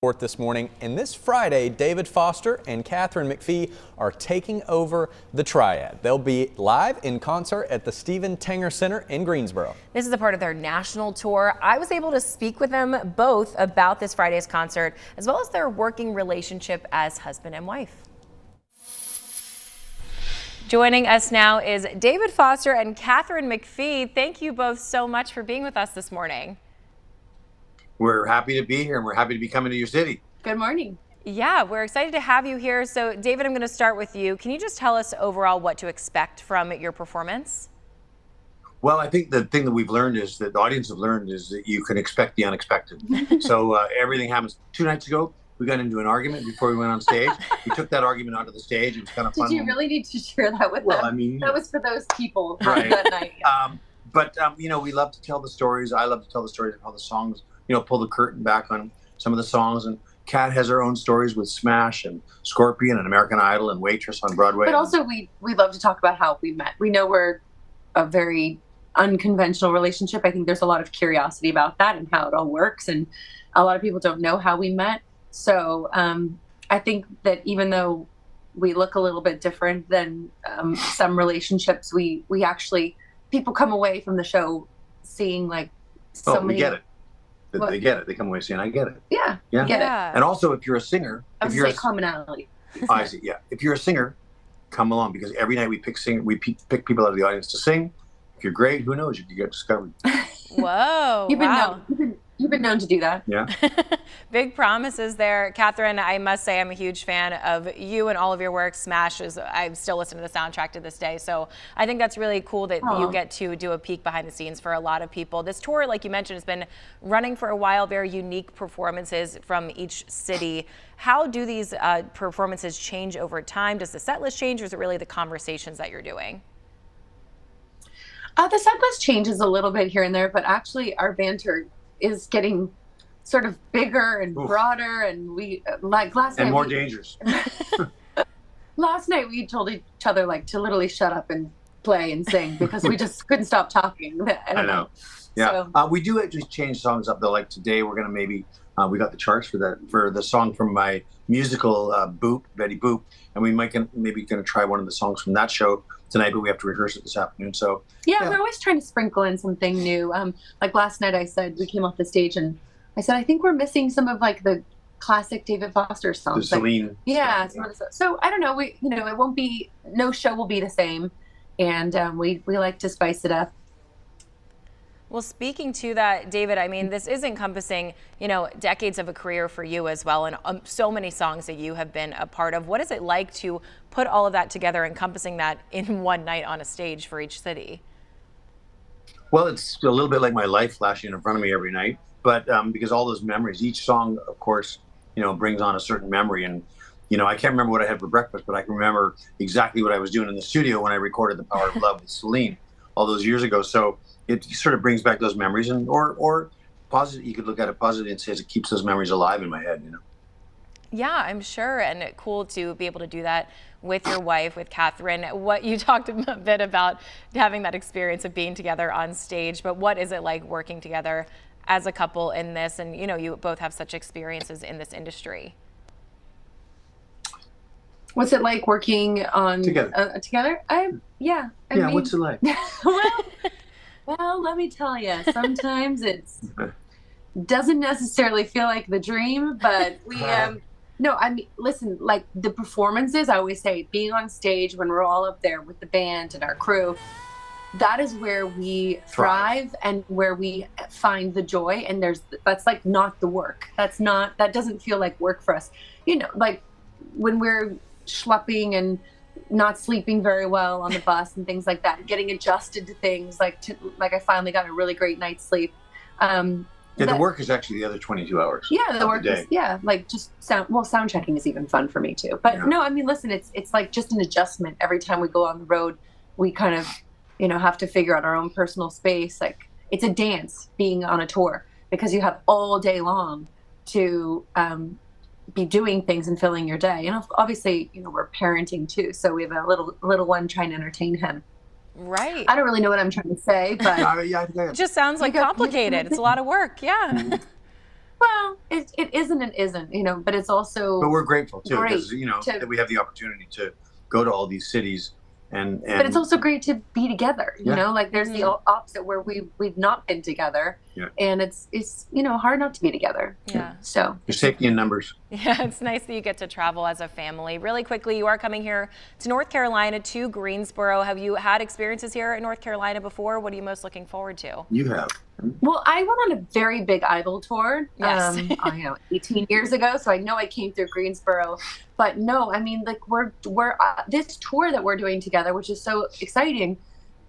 This morning, and this Friday, David Foster and Katharine McPhee are taking over the Triad. They'll be live in concert at the Steven Tanger Center in Greensboro. This is a part of their national tour. I was able to speak with them both about this Friday's concert, as well as their working relationship as husband and wife. Joining us now is David Foster and Katharine McPhee. Thank you both so much for being with us this morning. We're happy to be here, and we're happy to be coming to your city. Good morning. Yeah, we're excited to have you here. So, David, I'm going to start with you. Can you just tell us overall what to expect from your performance? Well, I think the thing that we've learned is that the audience have learned is that you can expect the unexpected. So everything happens. 2 nights ago, we got into an argument before we went on stage. We took that argument onto the stage. It was kind of fun. Did you really need to share that with them? I mean, that was for those people right. that night. Yeah. But you know, we love to tell the stories. I love to tell the stories of how the songs, you know, pull the curtain back on some of the songs. And Kat has her own stories with Smash and Scorpion and American Idol and Waitress on Broadway. But also we love to talk about how we met. We know we're a very unconventional relationship. I think there's a lot of curiosity about that and how it all works. And a lot of people don't know how we met. So I think that even though we look a little bit different than some relationships, we actually, people come away from the show seeing like so many. We get it. They get it. They come away saying, "I get it." Yeah. Yeah. Get it. And also, if you're a singer, If you're a commonality. I see. Yeah. If you're a singer, come along, because every night we pick people out of the audience to sing. If you're great, who knows? You could get discovered. Whoa! You've been known to do that. Yeah. Big promises there. Katharine, I must say I'm a huge fan of you and all of your work. Smash is, I still listen to the soundtrack to this day. So I think that's really cool that you get to do a peek behind the scenes for a lot of people. This tour, like you mentioned, has been running for a while, very unique performances from each city. How do these performances change over time? Does the set list change, or is it really the conversations that you're doing? The set list changes a little bit here and there, but actually our banter is getting sort of bigger and broader, and we like last night. And more dangerous. Last night we told each other like to literally shut up and play and sing because we just couldn't stop talking. I know. Yeah. So, we do actually change songs up though. Like today we're gonna maybe we got the charts for the song from my musical Boop, Betty Boop, and we might maybe gonna try one of the songs from that show tonight, but we have to rehearse it this afternoon. So yeah, we're always trying to sprinkle in something new. Like last night I said, we came off the stage and I said, I think we're missing some of like the classic David Foster songs. The Celine. Yeah. So I don't know. It won't be, no show will be the same. And we like to spice it up. Well, speaking to that, David, I mean, this is encompassing, decades of a career for you as well, and so many songs that you have been a part of. What is it like to put all of that together, encompassing that in one night on a stage for each city? Well, it's a little bit like my life flashing in front of me every night, but because all those memories, each song, of course, brings on a certain memory. And, I can't remember what I had for breakfast, but I can remember exactly what I was doing in the studio when I recorded The Power of Love with Celine all those years ago. So it sort of brings back those memories, and or positive. You could look at it positively and say it keeps those memories alive in my head. Yeah, I'm sure, and cool to be able to do that with your wife, with Katharine. What you talked a bit about having that experience of being together on stage, but what is it like working together as a couple in this? And you both have such experiences in this industry. What's it like working on together? I mean, what's it like? Well, let me tell you, sometimes it's doesn't necessarily feel like the dream, but we no, I mean, listen, like the performances, I always say being on stage when we're all up there with the band and our crew, that is where we thrive and where we find the joy. And that's like not the work. That doesn't feel like work for us. Like when we're schlepping and not sleeping very well on the bus and things like that, getting adjusted to things like I finally got a really great night's sleep. The work is actually the other 22 hours. Yeah, the work is, like just sound checking is even fun for me too. But no, I mean, listen, it's like just an adjustment. Every time we go on the road, we kind of, have to figure out our own personal space. Like it's a dance being on a tour because you have all day long to be doing things and filling your day. And obviously, we're parenting too. So we have a little one trying to entertain him. Right. I don't really know what I'm trying to say, but it just sounds like complicated. It's a lot of work. Yeah. Well, it isn't and isn't, you know, but it's also. But we're grateful too, Great because that we have the opportunity to go to all these cities, and But it's also great to be together, you Yeah. know, like there's the opposite where we've not been together, Yeah. and it's hard not to be together. Yeah. So there's safety in numbers. Yeah, it's nice that you get to travel as a family. Really quickly, you are coming here to North Carolina, to Greensboro. Have you had experiences here in North Carolina before? What are you most looking forward to? You have. well, I went on a very big Idol tour. Yes. 18 years ago, so I know I came through Greensboro. But no, I mean, like we're this tour that we're doing together, which is so exciting.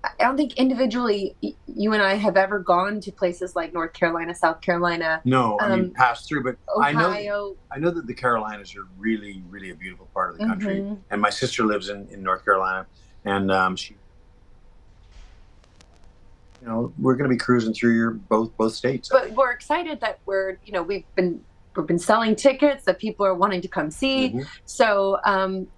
I don't think individually you and I have ever gone to places like North Carolina, South Carolina, No, I mean passed through, but Ohio. I know that the Carolinas are really, really a beautiful part of the country. Mhm. And my sister lives in North Carolina, and she, we're going to be cruising through your both states. But we're excited that we've been selling tickets that people are wanting to come see. Mhm. So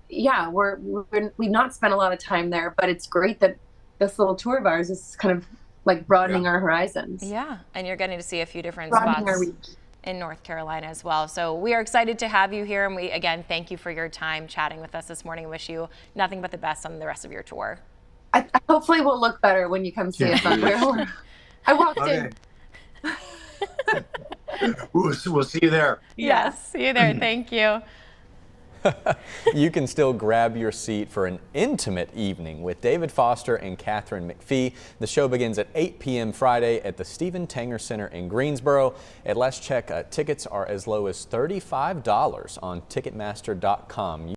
yeah, we've not spent a lot of time there, but it's great that this little tour of ours is kind of like broadening our horizons. Yeah, and you're getting to see a few different Broadening our spots reach. in North Carolina as well. So we are excited to have you here, and we again thank you for your time chatting with us this morning. Wish you nothing but the best on the rest of your tour. I hopefully we'll look better when you come see us on there. I walked Okay. in. We'll see you there. Yes, see you there. Thank you. You can still grab your seat for an intimate evening with David Foster and Katharine McPhee. The show begins at 8 p.m. Friday at the Steven Tanger Center in Greensboro. At last check, tickets are as low as $35 on Ticketmaster.com.